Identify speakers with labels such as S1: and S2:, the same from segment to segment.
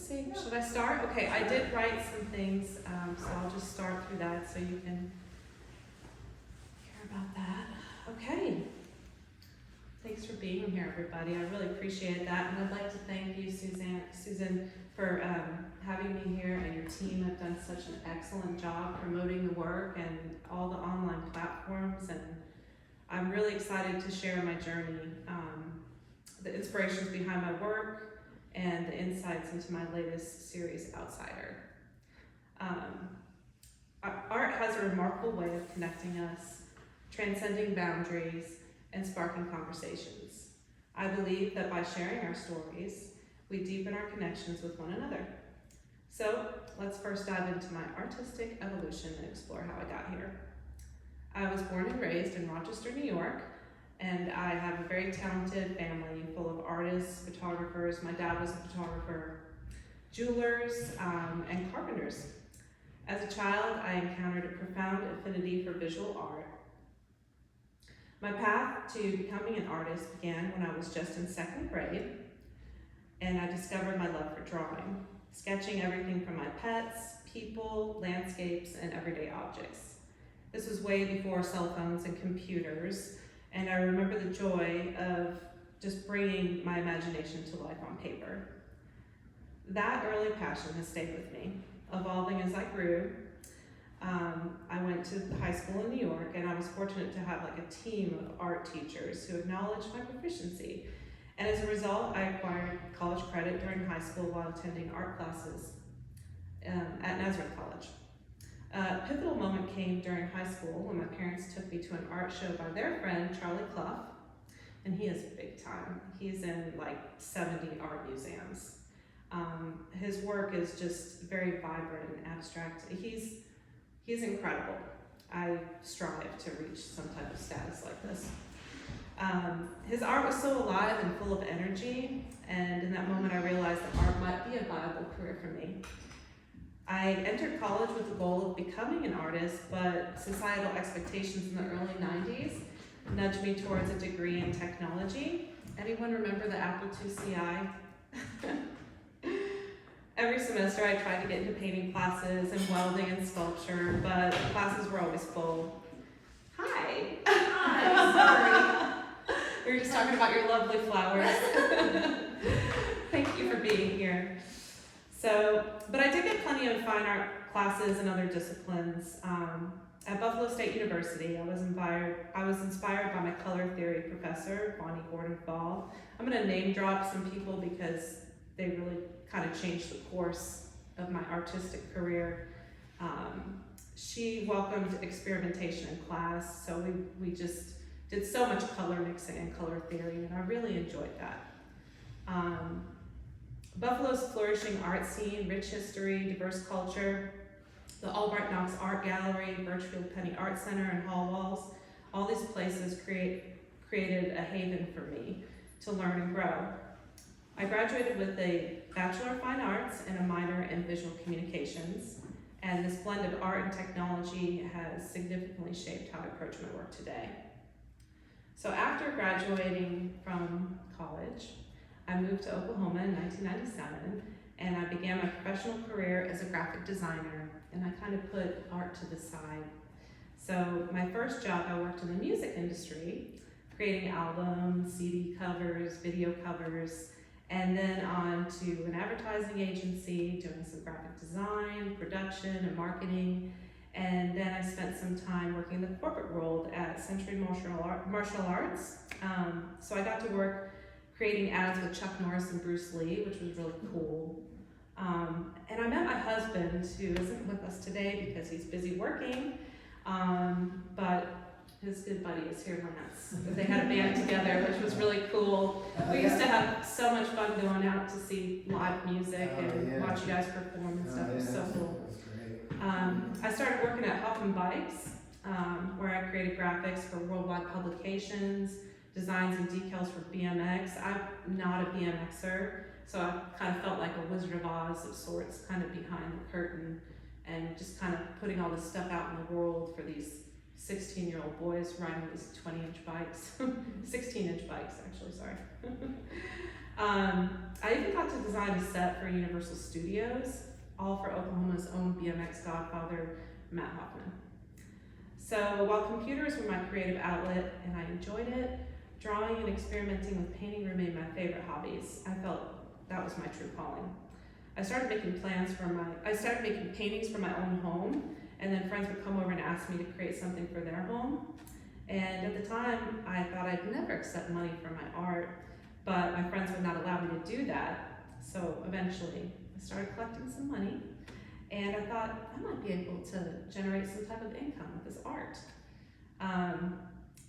S1: let's see, should I start? Okay, I did write some things, so I'll just start through that so you can hear about that. Okay. Thanks for being here, everybody. I really appreciate that, and I'd like to thank you, Susan, for having me here, and your team have done such an excellent job promoting the work and all the online platforms, and I'm really excited to share my journey, the inspirations behind my work, and the insights into my latest series, Outsider. Art has a remarkable way of connecting us, transcending boundaries, and sparking conversations. I believe that by sharing our stories, we deepen our connections with one another. So let's first dive into my artistic evolution and explore how I got here. I was born and raised in Rochester, New York, and I have a very talented family full of artists, photographers. My dad was a photographer, jewelers, and carpenters. As a child, I encountered a profound affinity for visual art. My path to becoming an artist began when I was just in 2nd grade, and I discovered my love for drawing, sketching everything from my pets, people, landscapes, and everyday objects. This was way before cell phones and computers, and I remember the joy of just bringing my imagination to life on paper. That early passion has stayed with me, evolving as I grew. I went to high school in New York, and I was fortunate to have like a team of art teachers who acknowledged my proficiency. And as a result, I acquired college credit during high school while attending art classes at Nazareth College. A pivotal moment came during high school when my parents took me to an art show by their friend, Charlie Clough, and he is big time. He's in like 70 art museums. His work is just very vibrant and abstract. He's incredible. I strive to reach some type of status like this. His art was so alive and full of energy, and in that moment I realized that art might be a viable career for me. I entered college with the goal of becoming an artist, but societal expectations in the early 90s nudged me towards a degree in technology. Anyone remember the Apple IIci? Every semester I tried to get into painting classes and welding and sculpture, but the classes were always full. Hi.
S2: Hi, sorry.
S1: We were just talking about your lovely flowers. Thank you for being here. But I did get plenty of fine art classes and other disciplines. At Buffalo State University, I was inspired by my color theory professor, Bonnie Gordon-Fall. I'm gonna name drop some people because they really kind of changed the course of my artistic career. She welcomed experimentation in class, so we just did so much color mixing and color theory, and I really enjoyed that. Buffalo's flourishing art scene, rich history, diverse culture, the Albright Knox Art Gallery, Birchfield Penny Art Center, and Hall Walls, all these places created a haven for me to learn and grow. I graduated with a Bachelor of Fine Arts and a minor in Visual Communications, and this blend of art and technology has significantly shaped how I approach my work today. So after graduating from college, I moved to Oklahoma in 1997, and I began my professional career as a graphic designer, and I kind of put art to the side. So my first job, I worked in the music industry, creating albums, CD covers, video covers, and then on to an advertising agency, doing some graphic design, production, and marketing. And then I spent some time working in the corporate world at Century Martial Arts. So I got to work creating ads with Chuck Norris and Bruce Lee, which was really cool. And I met my husband, who isn't with us today because he's busy working, but his good buddy is here, Lance. They had a band together, which was really cool. We used to have so much fun going out to see live music and watch you guys perform and stuff. It was so cool. I started working at Huff and Bikes, where I created graphics for worldwide publications, designs and decals for BMX. I'm not a BMXer, so I kind of felt like a Wizard of Oz of sorts, kind of behind the curtain, and just kind of putting all this stuff out in the world for these 16-year-old boys riding these 20-inch bikes, 16-inch bikes actually, sorry. I even got to design a set for Universal Studios, all for Oklahoma's own BMX godfather, Matt Hoffman. So while computers were my creative outlet and I enjoyed it, drawing and experimenting with painting remained my favorite hobbies. I felt that was my true calling. I started making paintings for my own home, and then friends would come over and ask me to create something for their home. And at the time, I thought I'd never accept money for my art, but my friends would not allow me to do that. So eventually, I started collecting some money, and I thought I might be able to generate some type of income with this art,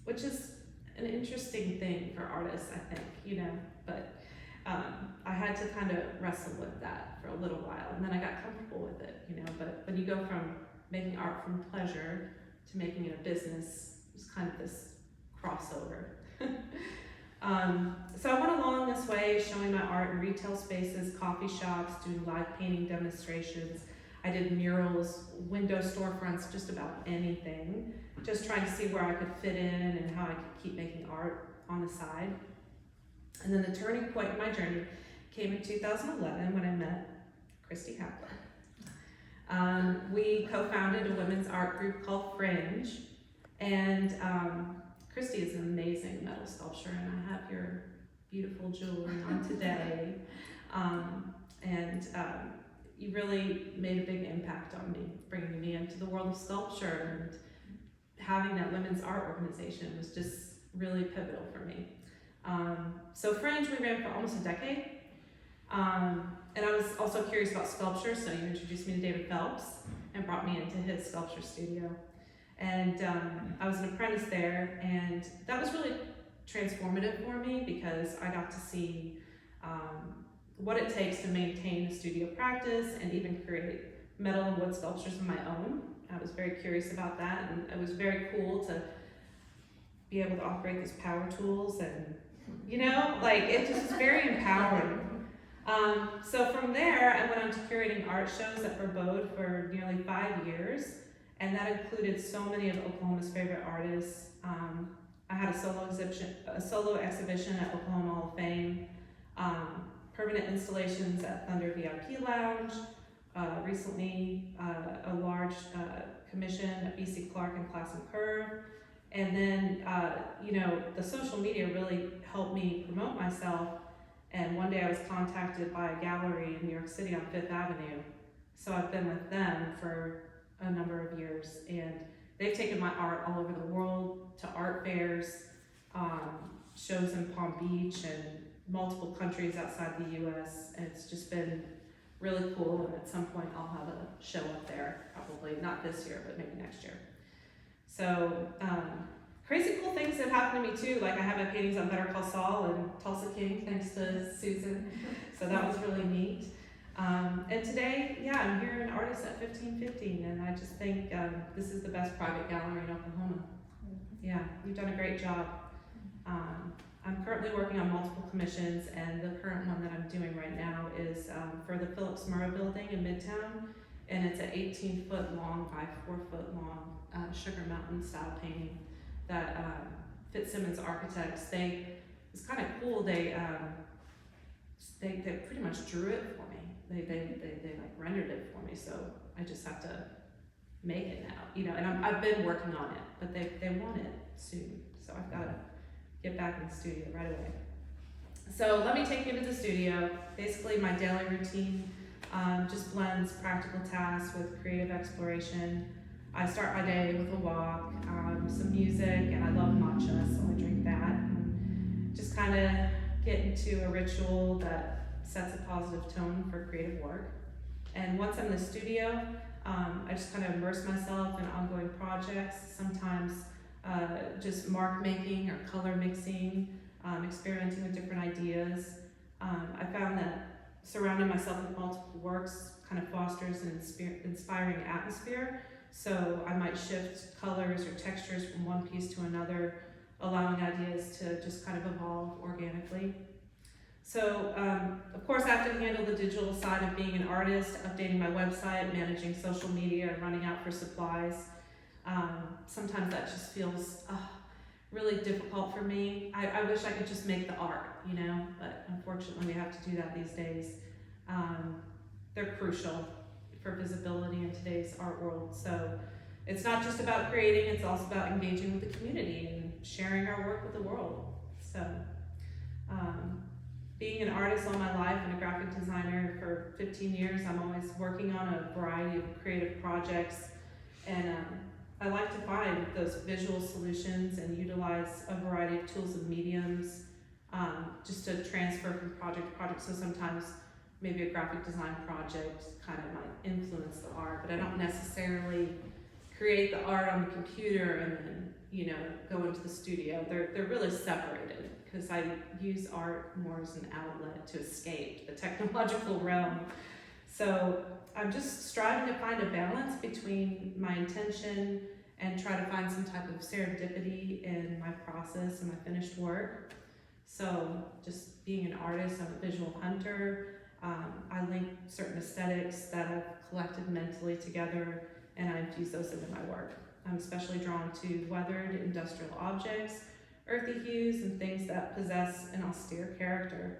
S1: which is an interesting thing for artists, I think, but I had to kind of wrestle with that for a little while, and then I got comfortable with it, but when you go from making art from pleasure to making it a business, it's kind of this crossover. So I went along this way, showing my art in retail spaces, coffee shops, doing live painting demonstrations. I did murals, window storefronts, just about anything, just trying to see where I could fit in and how I could keep making art on the side. And then the turning point in my journey came in 2011 when I met Christie Owen. We co-founded a women's art group called Fringe, and Christie is an amazing metal sculptor, and I have your beautiful jewelry on today. You really made a big impact on me, bringing me into the world of sculpture, and having that women's art organization was just really pivotal for me. So Fringe, we ran for almost a decade. And I was also curious about sculpture, so you introduced me to David Phelps and brought me into his sculpture studio. And I was an apprentice there, and that was really transformative for me because I got to see what it takes to maintain a studio practice and even create metal and wood sculptures of my own. I was very curious about that, and it was very cool to be able to operate these power tools, and it just was very empowering. So from there, I went on to curating art shows at Verbode for nearly 5 years, and that included so many of Oklahoma's favorite artists. I had a solo exhibition at Oklahoma Hall of Fame, permanent installations at Thunder VIP Lounge, recently a large commission at BC Clark and Classen Curve. And then, the social media really helped me promote myself. And one day I was contacted by a gallery in New York City on 5th Avenue. So I've been with them for a number of years, and they've taken my art all over the world to art fairs, shows in Palm Beach and multiple countries outside the US. And it's just been really cool, and at some point I'll have a show up there, probably not this year, but maybe next year. So crazy cool things have happened to me too, like I have my paintings on Better Call Saul and Tulsa King, thanks to Susan, so that was really neat. And today, I'm here an artist at 1515, and I just think this is the best private gallery in Oklahoma. Yeah, you've done a great job. I'm currently working on multiple commissions, and the current one that I'm doing right now is for the Phillips Murrah building in Midtown, and it's an 18-foot long by 4-foot long Sugar Mountain style painting that Fitzsimmons Architects, it's kind of cool, they pretty much drew it for me. They like rendered it for me, so I just have to make it now, and I've been working on it, but they want it soon, so I've got to get back in the studio right away. So let me take you to the studio. Basically, my daily routine just blends practical tasks with creative exploration. I start my day with a walk, some music, and I love matcha, so I drink that. And just kind of get into a ritual that sets a positive tone for creative work. And once I'm in the studio, I just kind of immerse myself in ongoing projects, sometimes just mark making or color mixing, experimenting with different ideas. I found that surrounding myself with multiple works kind of fosters an inspiring atmosphere. So I might shift colors or textures from one piece to another, allowing ideas to just kind of evolve organically. So, of course, I have to handle the digital side of being an artist, updating my website, managing social media, and running out for supplies. Sometimes that just feels really difficult for me. I wish I could just make the art, you know, but unfortunately we have to do that these days. They're crucial for visibility in today's art world. So it's not just about creating, it's also about engaging with the community and sharing our work with the world. So being an artist all my life and a graphic designer for 15 years, I'm always working on a variety of creative projects, and I like to find those visual solutions and utilize a variety of tools and mediums just to transfer from project to project. So sometimes maybe a graphic design project kind of might influence the art, but I don't necessarily create the art on the computer and then, you know, go into the studio. They're really separated because I use art more as an outlet to escape the technological realm. So I'm just striving to find a balance between my intention and try to find some type of serendipity in my process and my finished work. So just being an artist, I'm a visual hunter. I link certain aesthetics that I've collected mentally together, and I infuse those into my work. I'm especially drawn to weathered industrial objects, earthy hues, and things that possess an austere character.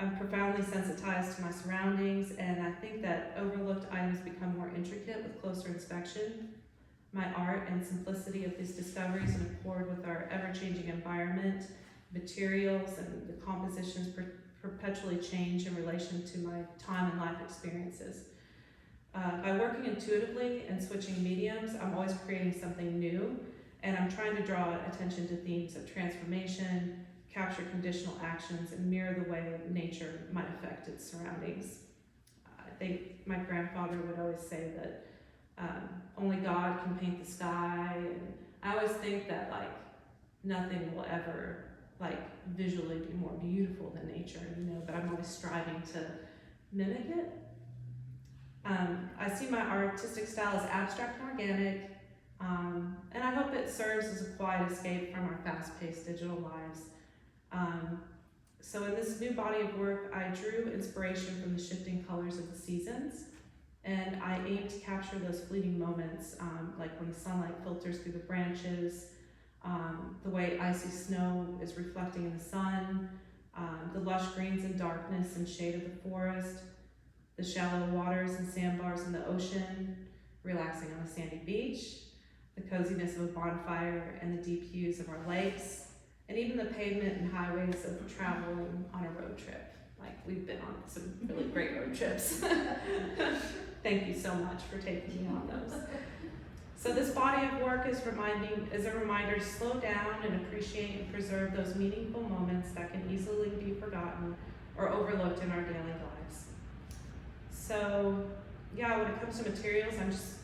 S1: I'm profoundly sensitized to my surroundings, and I think that overlooked items become more intricate with closer inspection. My art and simplicity of these discoveries in accord with our ever-changing environment, materials, and the compositions perpetually change in relation to my time and life experiences. By working intuitively and switching mediums, I'm always creating something new, and I'm trying to draw attention to themes of transformation, capture conditional actions, and mirror the way nature might affect its surroundings. I think my grandfather would always say that only God can paint the sky, and I always think that like nothing will ever like visually be more beautiful than nature, you know, but I'm always striving to mimic it. I see my artistic style as abstract and organic, and I hope it serves as a quiet escape from our fast-paced digital lives. So in this new body of work, I drew inspiration from the shifting colors of the seasons, and I aim to capture those fleeting moments, like when the sunlight filters through the branches, the way icy snow is reflecting in the sun, the lush greens and darkness and shade of the forest, the shallow waters and sandbars in the ocean, relaxing on a sandy beach, the coziness of a bonfire and the deep hues of our lakes, and even the pavement and highways of traveling on a road trip. Like, we've been on some really great road trips. Thank you so much for taking me on those. So this body of work is a reminder to slow down and appreciate and preserve those meaningful moments that can easily be forgotten or overlooked in our daily lives. So yeah, when it comes to materials, I'm just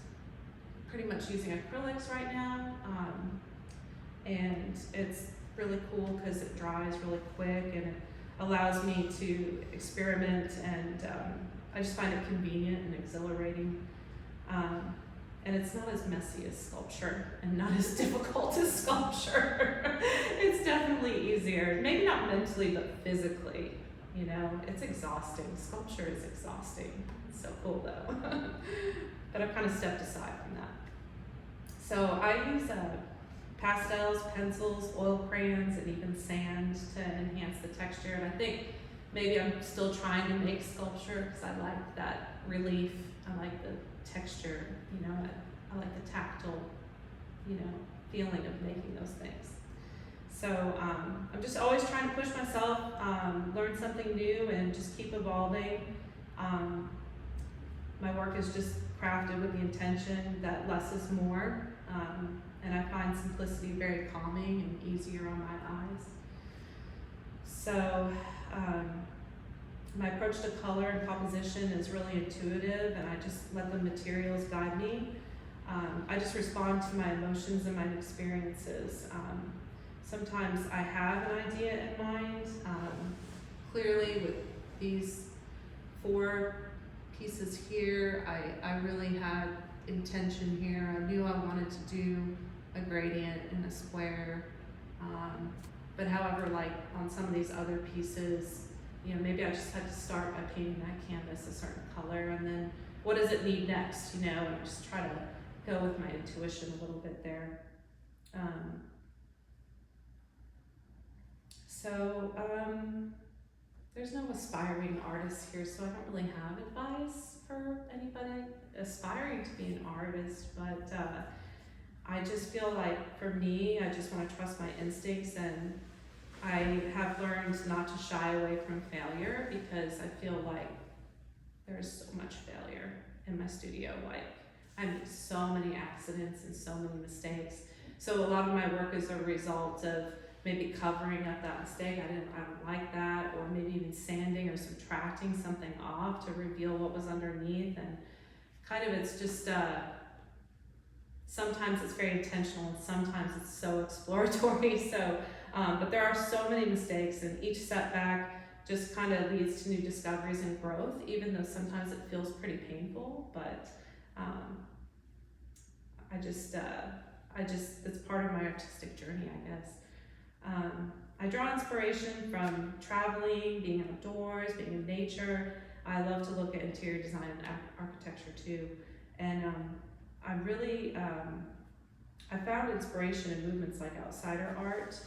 S1: pretty much using acrylics right now, and it's really cool because it dries really quick and it allows me to experiment, and I just find it convenient and exhilarating. And it's not as messy as sculpture and not as difficult as sculpture. It's definitely easier, maybe not mentally, but physically, you know, it's exhausting. Sculpture is exhausting. It's so cool though. But I've kind of stepped aside from that. So I use pastels, pencils, oil crayons, and even sand to enhance the texture. And I think maybe I'm still trying to make sculpture because I like that relief. I like the texture, you know, I like the tactile, you know, feeling of making those things. So I'm just always trying to push myself, learn something new, and just keep evolving. My work is just crafted with the intention that less is more, and I find simplicity very calming and easier on my eyes. So my approach to color and composition is really intuitive, and I just let the materials guide me. I just respond to my emotions and my experiences. Sometimes I have an idea in mind. Clearly with these 4 pieces here, I really had intention here. I knew I wanted to do a gradient and a square. But however, like on some of these other pieces, you know, maybe I just had to start by painting that canvas a certain color, and then what does it need next, you know, and just try to go with my intuition a little bit there. So, there's no aspiring artists here, so I don't really have advice for anybody aspiring to be an artist, but I just feel like for me, I just want to trust my instincts, and I have learned not to shy away from failure because I feel like there's so much failure in my studio. Like, I made so many accidents and so many mistakes. So a lot of my work is a result of maybe covering up that mistake. I don't like that, or maybe even sanding or subtracting something off to reveal what was underneath. And kind of it's just, sometimes it's very intentional and sometimes it's so exploratory. So, but there are so many mistakes, and each setback just kind of leads to new discoveries and growth, even though sometimes it feels pretty painful. But it's part of my artistic journey, I guess. I draw inspiration from traveling, being outdoors, being in nature. I love to look at interior design and architecture too. And I really, I found inspiration in movements like outsider art.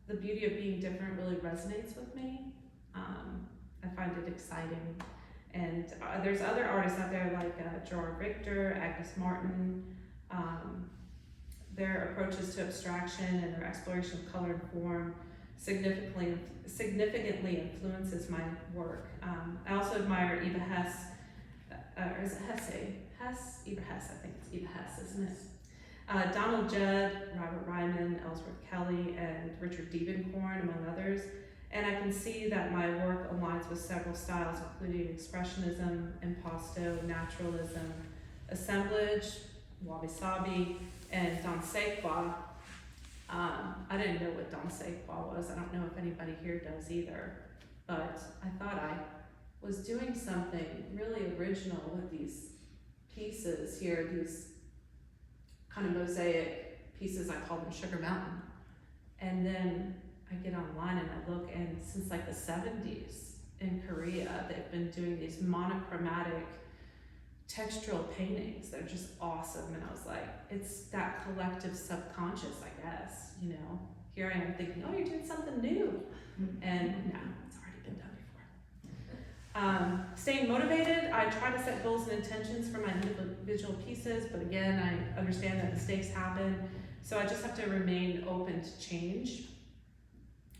S1: The beauty of being different really resonates with me. I find it exciting. And there's other artists out there like Gerard Richter, Agnes Martin. Their approaches to abstraction and their exploration of color and form significantly influences my work. I also admire Eva Hess, or is it Hesse? Eva Hess, I think it's Eva Hess, isn't it? Donald Judd, Robert Ryman, Ellsworth Kelly, and Richard Diebenkorn, among others. And I can see that my work aligns with several styles, including expressionism, impasto, naturalism, assemblage, wabi-sabi, and dansequoia. I didn't know what dansequoia was. I don't know if anybody here does either. But I thought I was doing something really original with these pieces here, these kind of mosaic pieces. I call them Sugar Mountain. And then I get online and I look, and since like the 70s in Korea, they've been doing these monochromatic textural paintings. They're just awesome. And I was like, it's that collective subconscious, I guess, you know. Here I am thinking, oh, you're doing something new. And no, it's already been done before. Staying motivated, I try to set goals and intentions for my individual pieces, but again, I understand that mistakes happen. So I just have to remain open to change.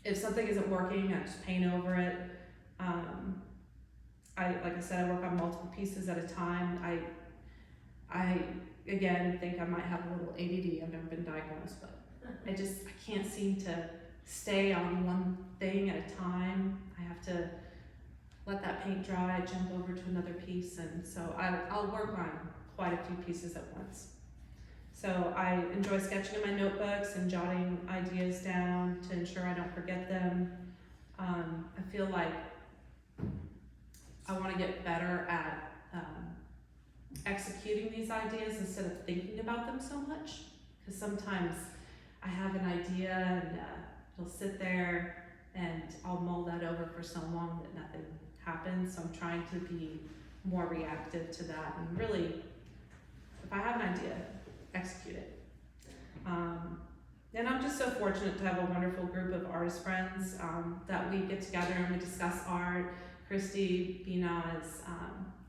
S1: If something isn't working, I just paint over it. Like I said, I work on multiple pieces at a time. I again think I might have a little ADD. I've never been diagnosed, but I can't seem to stay on one thing at a time. I have to let that paint dry, jump over to another piece, and so I'll work on quite a few pieces at once. So I enjoy sketching in my notebooks and jotting ideas down to ensure I don't forget them. I feel like I want to get better at executing these ideas instead of thinking about them so much, because sometimes I have an idea and it'll sit there and I'll mull that over for so long that nothing happens. So I'm trying to be more reactive to that, and really, if I have an idea, execute it. And I'm just so fortunate to have a wonderful group of artist friends that we get together and we discuss art. Christy, Bina's,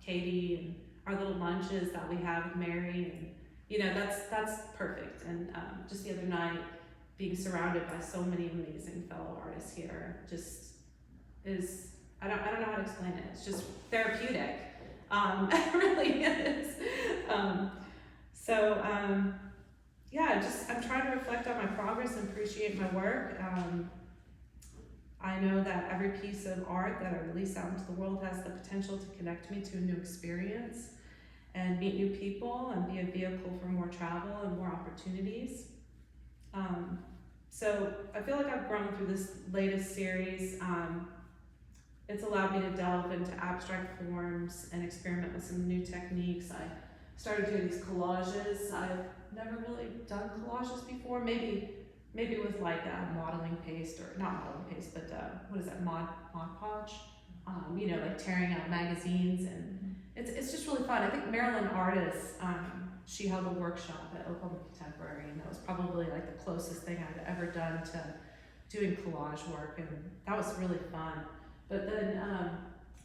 S1: Katie, and our little lunches that we have with Mary, and you know, that's perfect. And just the other night, being surrounded by so many amazing fellow artists here just is, I don't know how to explain it. It's just therapeutic. It really is. Yeah, I'm trying to reflect on my progress and appreciate my work. I know that every piece of art that I release out into the world has the potential to connect me to a new experience and meet new people and be a vehicle for more travel and more opportunities. So I feel like I've grown through this latest series. It's allowed me to delve into abstract forms and experiment with some new techniques. I started doing these collages. I've never really done collages before, maybe with like modeling paste, or not modeling paste, but what is that, Mod Podge? You know, like tearing out magazines, and it's just really fun. I think Marilyn Artis, she held a workshop at Oklahoma Contemporary, and that was probably like the closest thing I'd ever done to doing collage work, and that was really fun. But then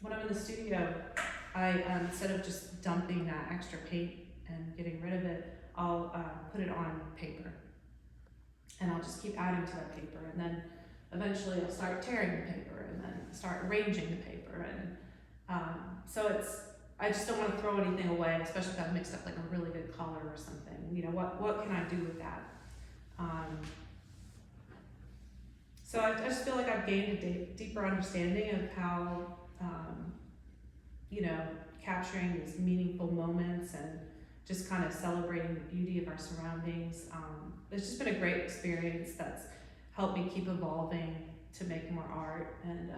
S1: when I'm in the studio, I instead of just dumping that extra paint and getting rid of it, I'll put it on paper, and I'll just keep adding to that paper, and then eventually I'll start tearing the paper, and then start arranging the paper, and so I just don't want to throw anything away, especially if I've mixed up like a really good color or something. You know, what can I do with that? So I just feel like I've gained a deeper understanding of how, you know, capturing these meaningful moments and just kind of celebrating the beauty of our surroundings. It's just been a great experience that's helped me keep evolving to make more art. And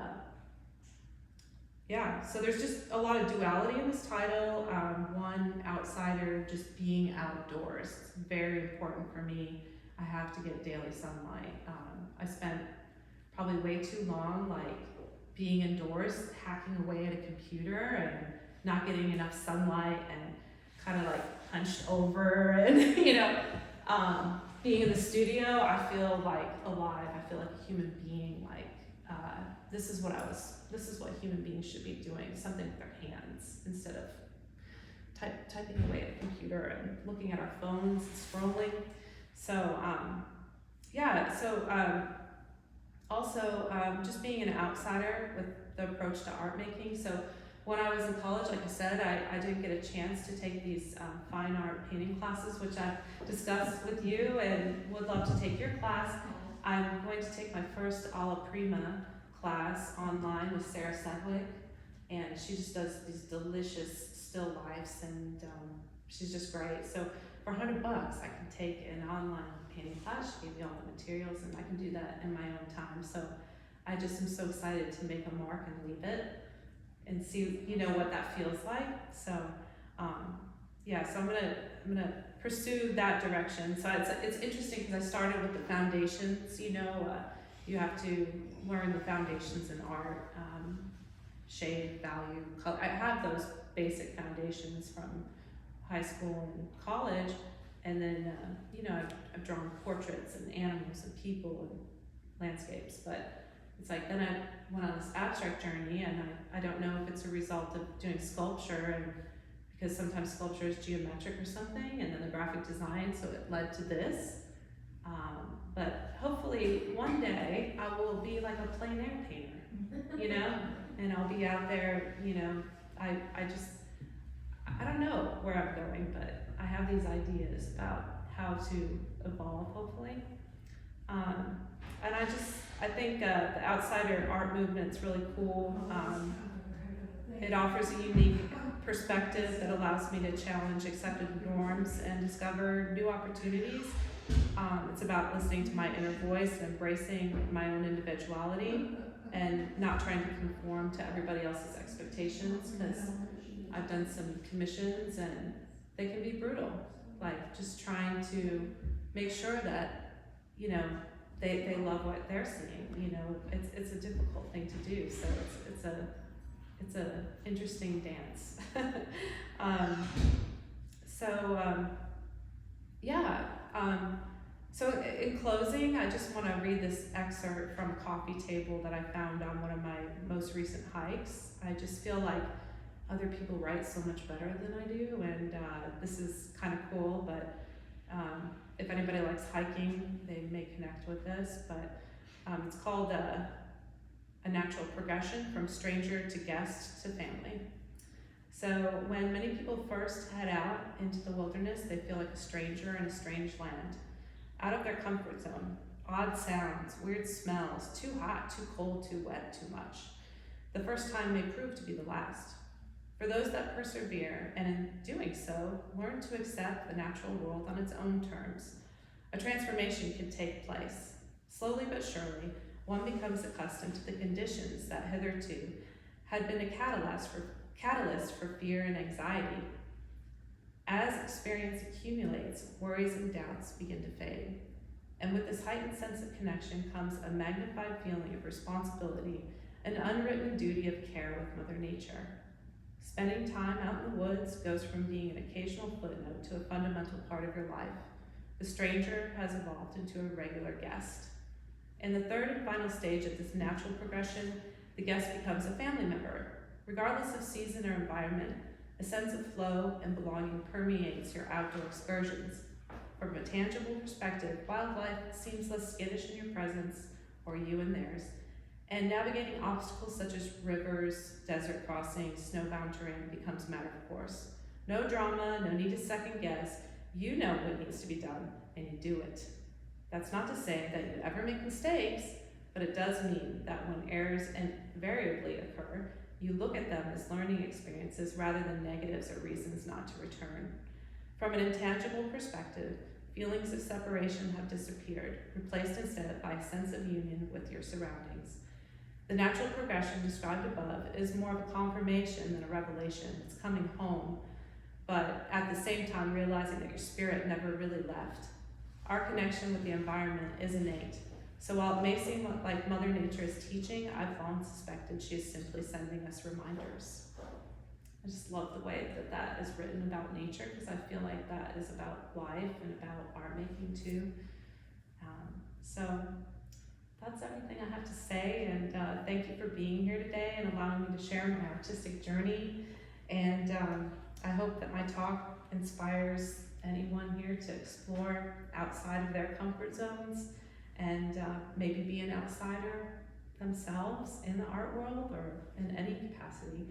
S1: yeah, so there's just a lot of duality in this title. One, outsider, just being outdoors. It's very important for me. I have to get daily sunlight. I spent probably way too long like being indoors, hacking away at a computer and not getting enough sunlight, and kind of like hunched over, and you know, being in the studio, I feel like alive. I feel like a human being. Like this is what human beings should be doing, something with their hands instead of typing away at a computer and looking at our phones and scrolling. So also just being an outsider with the approach to art making. So when I was in college, like I said, I didn't get a chance to take these fine art painting classes, which I've discussed with you and would love to take your class. I'm going to take my first Alla Prima class online with Sarah Sedgwick, and she just does these delicious still lifes, and she's just great. So for $100, I can take an online painting class. She gave me all the materials, and I can do that in my own time. So I just am so excited to make a mark and leave it and see, you know, what that feels like. So so I'm gonna pursue that direction. So it's interesting because I started with the foundations. You know, you have to learn the foundations in art, shade, value, color. I have those basic foundations from high school and college, and then you know, I've drawn portraits and animals and people and landscapes, but it's like then I went on this abstract journey, and I don't know if it's a result of doing sculpture, and because sometimes sculpture is geometric or something, and then the graphic design, so it led to this. But hopefully one day I will be like a plein air painter, you know, and I'll be out there, you know, I don't know where I'm going, but I have these ideas about how to evolve, hopefully. And I think the outsider art movement's really cool. It offers a unique perspective that allows me to challenge accepted norms and discover new opportunities. It's about listening to my inner voice, embracing my own individuality, and not trying to conform to everybody else's expectations, because I've done some commissions and they can be brutal. Like just trying to make sure that, you know, they love what they're seeing. You know, it's a difficult thing to do. So it's a interesting dance. So in closing, I just want to read this excerpt from a coffee table that I found on one of my most recent hikes. I just feel like other people write so much better than I do, and this is kind of cool, but if anybody likes hiking, they may connect with this, but it's called A Natural Progression from Stranger to Guest to Family. So when many people first head out into the wilderness, they feel like a stranger in a strange land, out of their comfort zone. Odd sounds, weird smells, too hot, too cold, too wet, too much. The first time may prove to be the last. For those that persevere, and in doing so, learn to accept the natural world on its own terms, a transformation can take place. Slowly but surely, one becomes accustomed to the conditions that hitherto had been a catalyst for fear and anxiety. As experience accumulates, worries and doubts begin to fade. And with this heightened sense of connection comes a magnified feeling of responsibility, an unwritten duty of care with Mother Nature. Spending time out in the woods goes from being an occasional footnote to a fundamental part of your life. The stranger has evolved into a regular guest. In the third and final stage of this natural progression, the guest becomes a family member. Regardless of season or environment, a sense of flow and belonging permeates your outdoor excursions. From a tangible perspective, wildlife seems less skittish in your presence or you in theirs, and navigating obstacles such as rivers, desert crossings, snowbound terrain becomes matter of course. No drama, no need to second guess. You know what needs to be done, and you do it. That's not to say that you ever make mistakes, but it does mean that when errors invariably occur, you look at them as learning experiences rather than negatives or reasons not to return. From an intangible perspective, feelings of separation have disappeared, replaced instead by a sense of union with your surroundings. The natural progression described above is more of a confirmation than a revelation. It's coming home, but at the same time realizing that your spirit never really left. Our connection with the environment is innate. So while it may seem like Mother Nature is teaching, I've long suspected she is simply sending us reminders. I just love the way that that is written about nature, because I feel like that is about life and about art making too. So that's everything I have to say, and thank you for being here today and allowing me to share my artistic journey. And I hope that my talk inspires anyone here to explore outside of their comfort zones and maybe be an outsider themselves in the art world or in any capacity.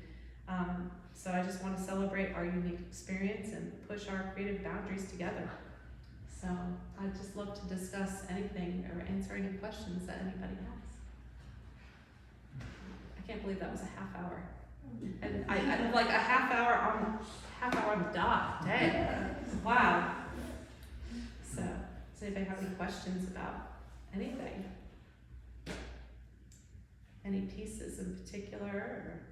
S1: So I just want to celebrate our unique experience and push our creative boundaries together. So I'd just love to discuss anything or answer any questions that anybody has. I can't believe that was a half hour. And I like a half hour on the dot. Dang. Wow. So does anybody have any questions about anything? Any pieces in particular? Or?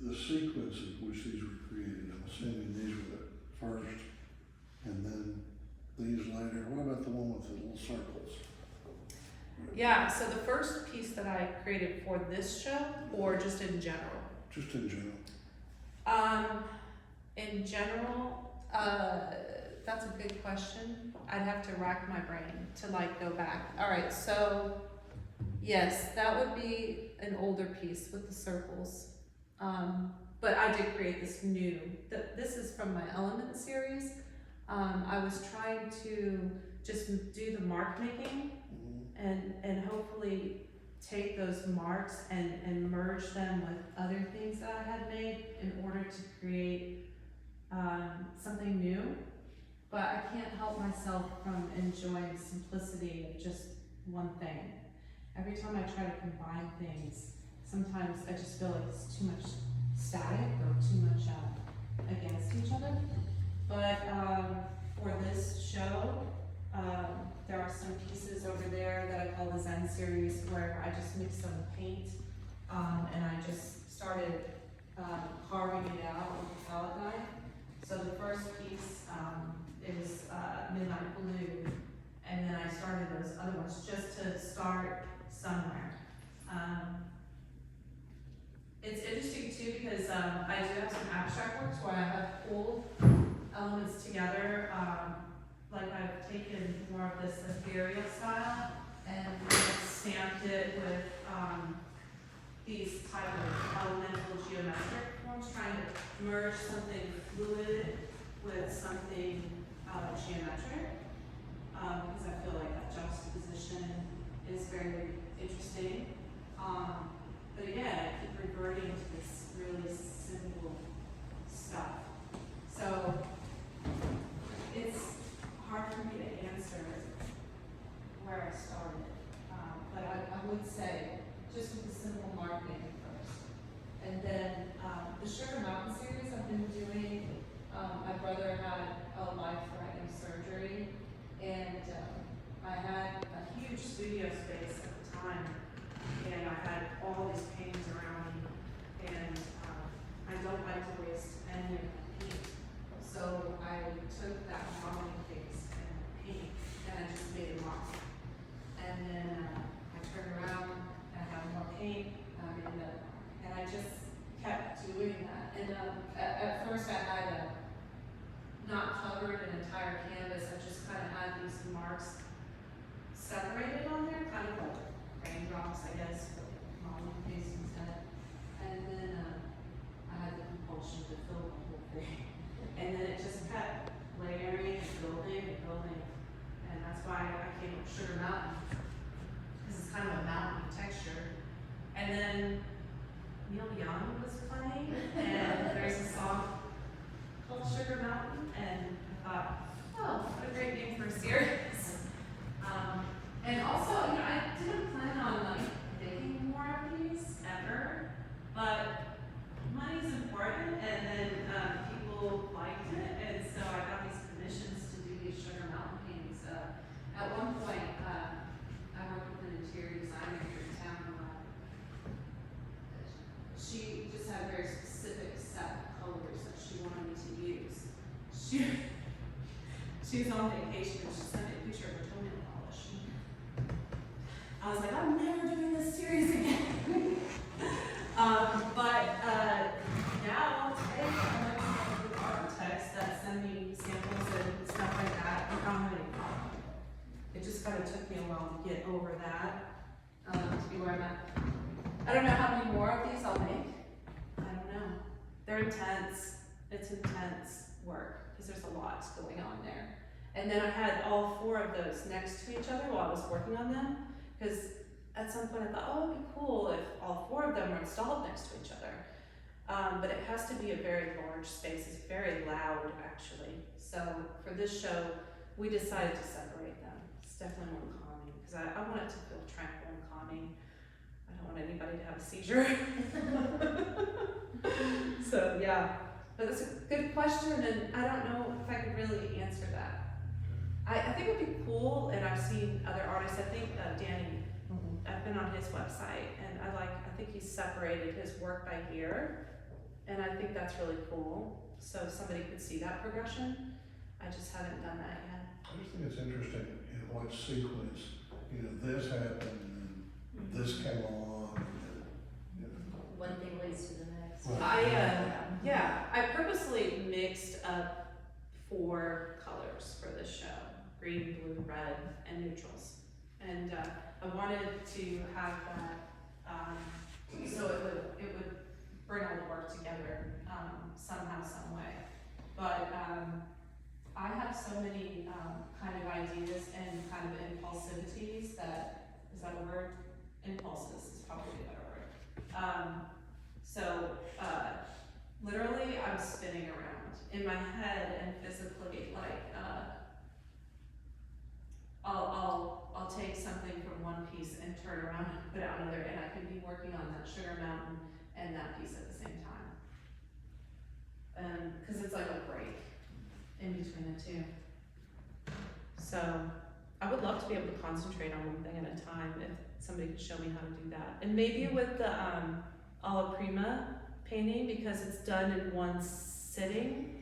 S3: The sequence in which these were created, I'm assuming these were the first, and then these later. What about the one with the little circles?
S1: Yeah, so the first piece that I created for this show, or just in general?
S3: Just in general.
S1: In general, that's a good question. I'd have to rack my brain to like go back. All right, so yes, that would be an older piece with the circles. But I did create this new, this is from my Element series. I was trying to just do the mark making and hopefully take those marks and merge them with other things that I had made in order to create something new. But I can't help myself from enjoying the simplicity of just one thing. Every time I try to combine things, sometimes I just feel like it's too much static or too much against each other. But for this show, there are some pieces over there that I call the Zen series where I just mixed some paint and I just started carving it out with a palette knife. So the first piece is Midnight Blue, and then I started those other ones just to start somewhere. It's interesting too because I do have some abstract works where I have pulled elements together. Like I've taken more of this ethereal style and stamped it with these type of elemental geometric forms, trying to merge something fluid with something geometric, because I feel like that juxtaposition is very interesting. But again, I keep reverting to this really simple stuff. So it's hard for me to answer where I started, but I would say just with the simple marketing first. And then the Sugar Mountain series I've been doing, my brother had a life-threatening surgery, and I had a huge studio space at the time, and I had all these paintings around me, and I don't like to waste any of that paint. So I took that modeling case and paint, and I just made a mark. And then I turned around, and I had more paint, and I just kept doing that. And at first I had not covered an entire canvas. I just kind of had these marks separated on there, kind of like raindrops, I guess, with mom Jason's head. And then I had the compulsion to fill the whole thing. And then it just kept layering and building and building. And that's why I came up with Sugar Mountain, because it's kind of a mountain texture. And then Neil Young was playing, and there's a song called Sugar Mountain, and I thought, oh, what a great name for a series. And also, you know, I didn't plan on like making more of these ever, but money's important, and then people liked it, and so I got these commissions to do these Sugar Mountain paintings. At one point, I worked with an interior designer here in town. She just had very specific set colors that she wanted me to use. She was on vacation and she sent me a picture of her toenail polish. I was like, I'm never doing this series again. Now today I'm working with architects that send me samples and stuff like that. I don't have any problem. It just kind of took me a while to get over that, to be where I'm at. I don't know how many more of these I'll make. I don't know. They're intense. It's intense work because there's a lot going on there. And then I had all 4 of those next to each other while I was working on them, because at some point I thought, oh, it'd be cool if all 4 of them were installed next to each other. But it has to be a very large space. It's very loud, actually. So for this show, we decided to separate them. It's definitely more calming, because I want it to feel tranquil and calming. I don't want anybody to have a seizure. So yeah, but that's a good question, and I don't know if I could really answer that. I think it would be cool, and I've seen other artists. I think Danny, I've been on his website, and I think he's separated his work by year, and I think that's really cool. So somebody could see that progression. I just haven't done that yet.
S3: I just think it's interesting in what sequence, you know, this happened and this came along. And, you know.
S2: One thing leads to the next.
S3: Right.
S1: I purposely mixed up 4 colors for this show: green, blue, red, and neutrals. And I wanted to have that so it would bring all the work together somehow, some way. But I have so many kind of ideas and kind of impulsivities that, is that a word? Impulses is probably a better word. Literally I'm spinning around in my head and physically, like I'll take something from one piece and turn around and put out another, and I can be working on that Sugar Mountain and that piece at the same time. Because it's like a break in between the two. So I would love to be able to concentrate on one thing at a time if somebody could show me how to do that. And maybe with the alla prima painting, because it's done in one sitting,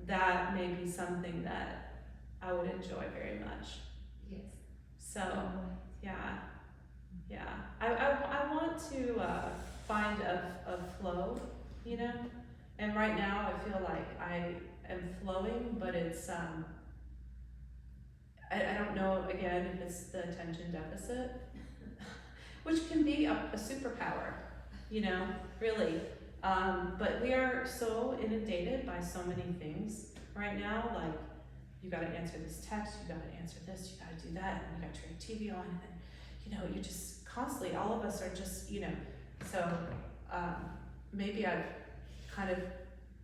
S1: that may be something that I would enjoy very much.
S2: Yes.
S1: So, yeah. I want to find a flow, you know? And right now I feel like I am flowing, but it's, I don't know, again, if it's the attention deficit, which can be a superpower, you know, really. But we are so inundated by so many things right now, like, you gotta answer this text, you gotta answer this, you gotta do that, and you gotta turn your TV on, and you know, you're just constantly, all of us are just, you know, so maybe I've kind of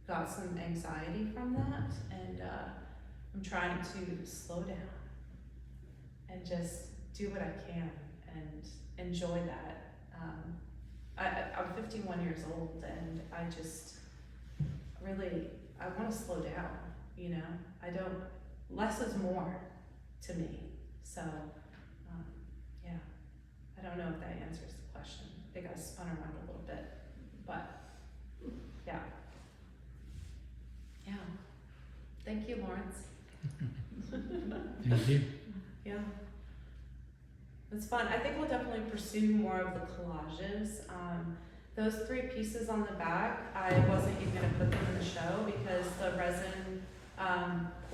S1: got some anxiety from that, and I'm trying to slow down and just do what I can and enjoy that. I'm 51 years old, and I just really, I want to slow down, you know? Less is more to me. So, yeah, I don't know if that answers the question. I think I spun around a little bit, but yeah. Yeah. Thank you, Lawrence.
S4: Thank you.
S1: Yeah. It's fun. I think we'll definitely pursue more of the collages. Those 3 pieces on the back, I wasn't even gonna put them in the show because the resin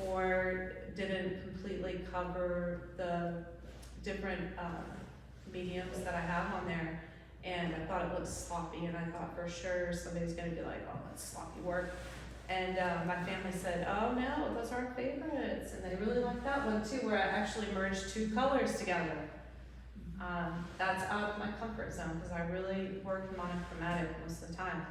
S1: or didn't completely cover the different mediums that I have on there. And I thought it looked sloppy, and I thought for sure somebody's gonna be like, oh, that's sloppy work. And my family said, oh no, those are our favorites, and they really liked that one too, where I actually merged two colors together. That's out of my comfort zone, because I really work monochromatic most of the time.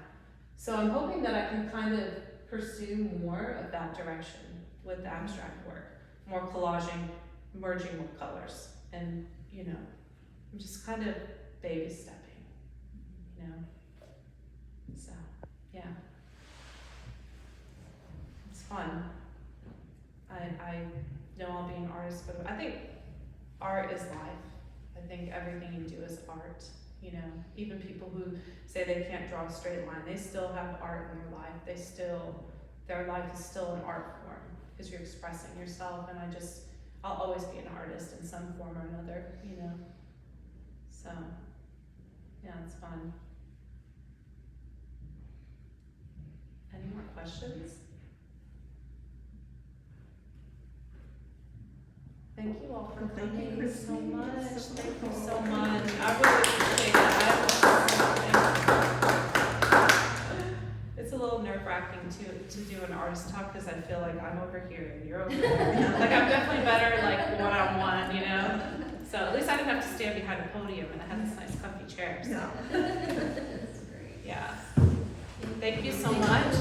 S1: So I'm hoping that I can kind of pursue more of that direction with the abstract work, more collaging, merging with colors, and you know, I'm just kind of baby stepping, you know. So yeah, it's fun. I know I'll be an artist, but I think art is life. I think everything you do is art. You know, even people who say they can't draw a straight line, they still have art in their life. Their life is still an art form, because you're expressing yourself, and I'll always be an artist in some form or another, you know. So, yeah, it's fun. Any more questions? Thank you all for
S2: Thank you,
S1: coming
S2: Christie.
S1: so much.
S2: So
S1: Thank you
S2: cool.
S1: so much. I really appreciate that. It's a little nerve-wracking to do an artist talk, because I feel like I'm over here and you're over there. Like I'm definitely better like one-on-one, you know? So at least I didn't have to stand behind a podium, and I had this nice comfy chair, so
S2: That's great.
S1: yeah. Thank you so much.